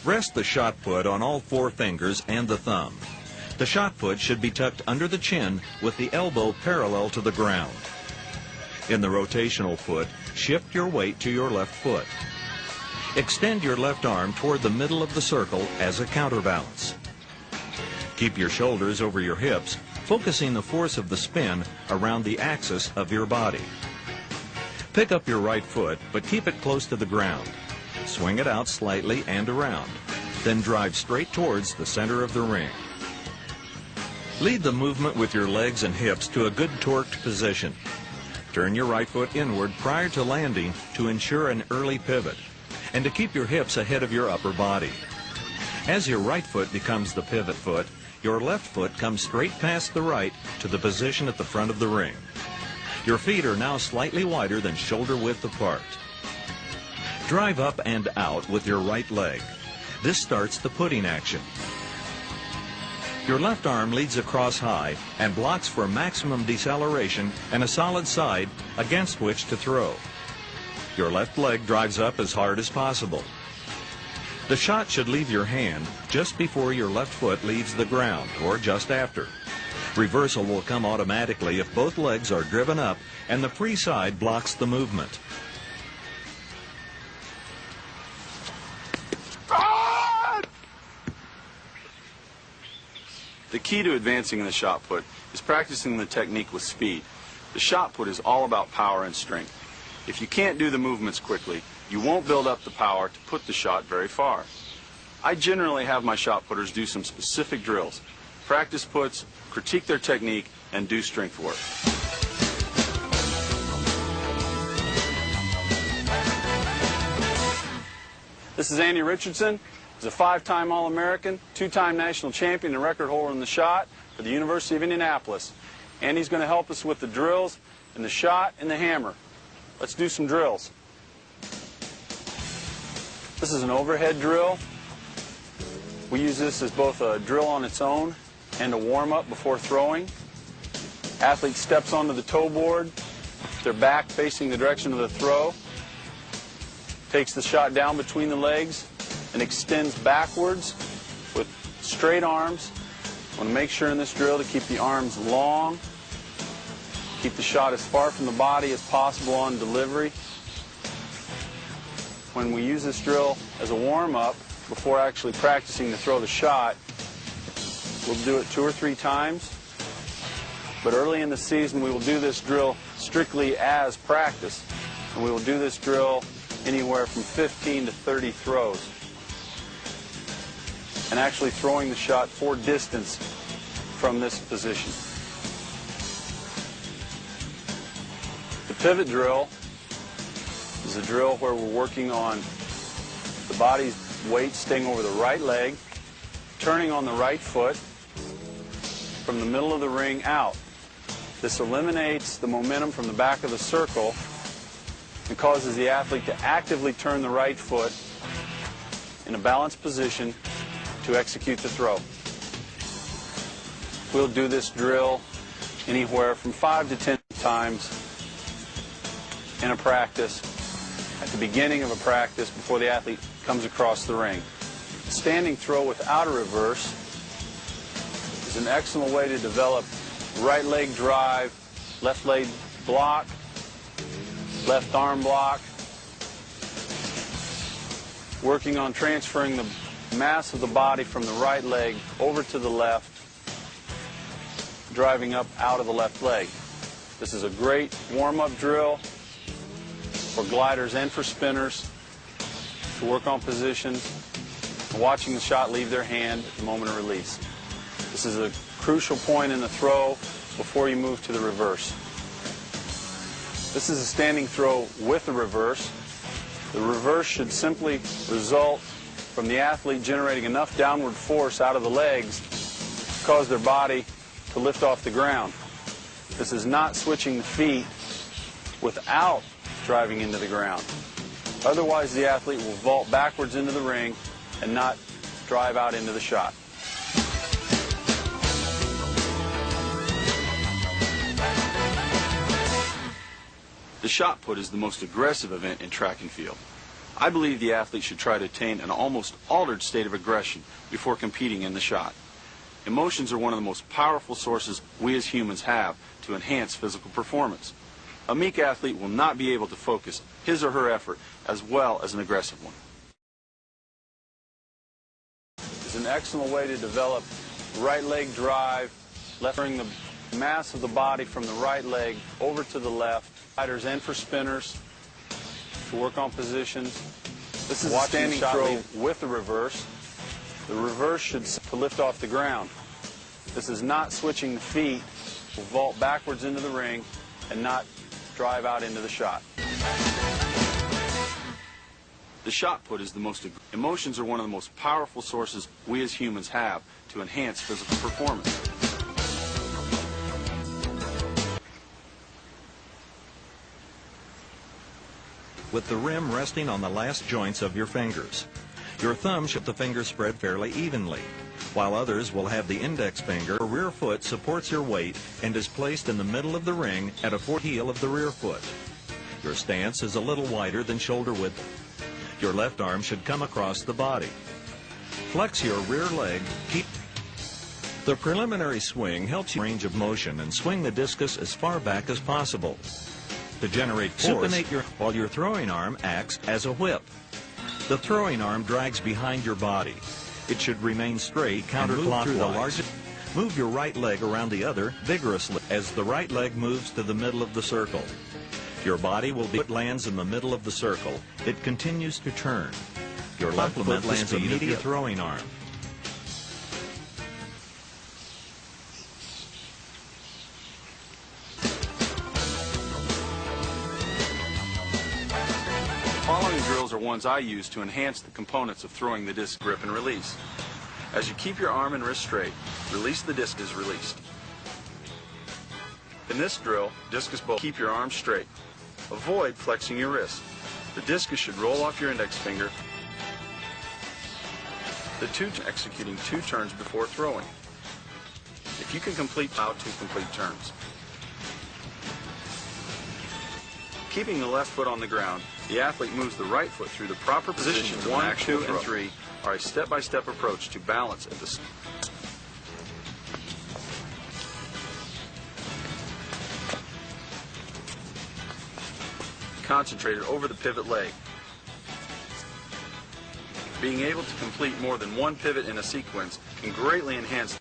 Rest the shot put on all 4 fingers and the thumb. The shot put should be tucked under the chin with the elbow parallel to the ground. In the rotational foot, shift your weight to your left foot. Extend your left arm toward the middle of the circle as a counterbalance. Keep your shoulders over your hips, focusing the force of the spin around the axis of your body. Pick up your right foot, but keep it close to the ground. Swing it out slightly and around. Then drive straight towards the center of the ring. Lead the movement with your legs and hips to a good torqued position. Turn your right foot inward prior to landing to ensure an early pivot, and to keep your hips ahead of your upper body. As your right foot becomes the pivot foot, your left foot comes straight past the right to the position at the front of the ring. Your feet are now slightly wider than shoulder width apart. Drive up and out with your right leg. This starts the putting action. Your left arm leads across high and blocks for maximum deceleration and a solid side against which to throw. Your left leg drives up as hard as possible. The shot should leave your hand just before your left foot leaves the ground, or just after. Reversal will come automatically if both legs are driven up and the free side blocks the movement. The key to advancing in the shot put is practicing the technique with speed. The shot put is all about power and strength. If you can't do the movements quickly, you won't build up the power to put the shot very far. I generally have my shot putters do some specific drills, practice puts, critique their technique, and do strength work. This is Andy Richardson. He's a 5-time All-American, 2-time national champion and record holder in the shot for the University of Indianapolis. Andy's going to help us with the drills and the shot and the hammer. Let's do some drills. This is an overhead drill. We use this as both a drill on its own and a warm-up before throwing. Athlete steps onto the toe board, their back facing the direction of the throw, takes the shot down between the legs, and extends backwards with straight arms. I want to make sure in this drill to keep the arms long, keep the shot as far from the body as possible on delivery. When we use this drill as a warm-up before actually practicing to throw the shot, we'll do it 2 or 3 times. But early in the season, we will do this drill strictly as practice, and we will do this drill anywhere from 15 to 30 throws, and actually throwing the shot for distance from this position. The pivot drill is a drill where we're working on the body's weight staying over the right leg, turning on the right foot from the middle of the ring out. This eliminates the momentum from the back of the circle and causes the athlete to actively turn the right foot in a balanced position to execute the throw. We'll do this drill anywhere from 5 to 10 times in a practice, at the beginning of a practice before the athlete comes across the ring. Standing throw without a reverse is an excellent way to develop right leg drive, left leg block, left arm block, working on transferring the mass of the body from the right leg over to the left, driving up out of the left leg. This is a great warm-up drill for gliders and for spinners to work on positions and watching the shot leave their hand at the moment of release. This is a crucial point in the throw before you move to the reverse. This is a standing throw with a reverse. The reverse should simply result from the athlete generating enough downward force out of the legs to cause their body to lift off the ground. This is not switching the feet without driving into the ground. Otherwise, the athlete will vault backwards into the ring and not drive out into the shot. The shot put is the most aggressive event in track and field. I believe the athlete should try to attain an almost altered state of aggression before competing in the shot. Emotions are one of the most powerful sources we as humans have to enhance physical performance. A meek athlete will not be able to focus his or her effort as well as an aggressive one. It's an excellent way to develop right leg drive, bring the mass of the body from the right leg over to the left, gliders and for spinners, to work on positions. This is a standing throw with the reverse. The reverse should lift off the ground. This is not switching the feet. We'll vault backwards into the ring and not drive out into the shot. The shot put is the most... Emotions are one of the most powerful sources we as humans have to enhance physical performance. With the rim resting on the last joints of your fingers. Your thumb should the fingers spread fairly evenly, while others will have the index finger or rear foot supports your weight and is placed in the middle of the ring at a foot heel of the rear foot. Your stance is a little wider than shoulder width. Your left arm should come across the body. Flex your rear leg. Keep the preliminary swing helps you range of motion and swing the discus as far back as possible. To generate force, while your throwing arm acts as a whip. The throwing arm drags behind your body. It should remain straight counterclockwise. Move your right leg around the other vigorously as the right leg moves to the middle of the circle. Your body will be lands in the middle of the circle. It continues to turn. Your left foot lands immediate throwing arm. Following drills are ones I use to enhance the components of throwing the disc. Grip and release. As you keep your arm and wrist straight, release the disc is released. In this drill, discus bowl, keep your arm straight. Avoid flexing your wrist. The discus should roll off your index finger. Executing 2 turns before throwing. If you can complete out 2 complete turns. Keeping the left foot on the ground, the athlete moves the right foot through the proper positions. 1, 2, and 3 are a step-by-step approach to balance at the... Concentrated over the pivot leg. Being able to complete more than one pivot in a sequence can greatly enhance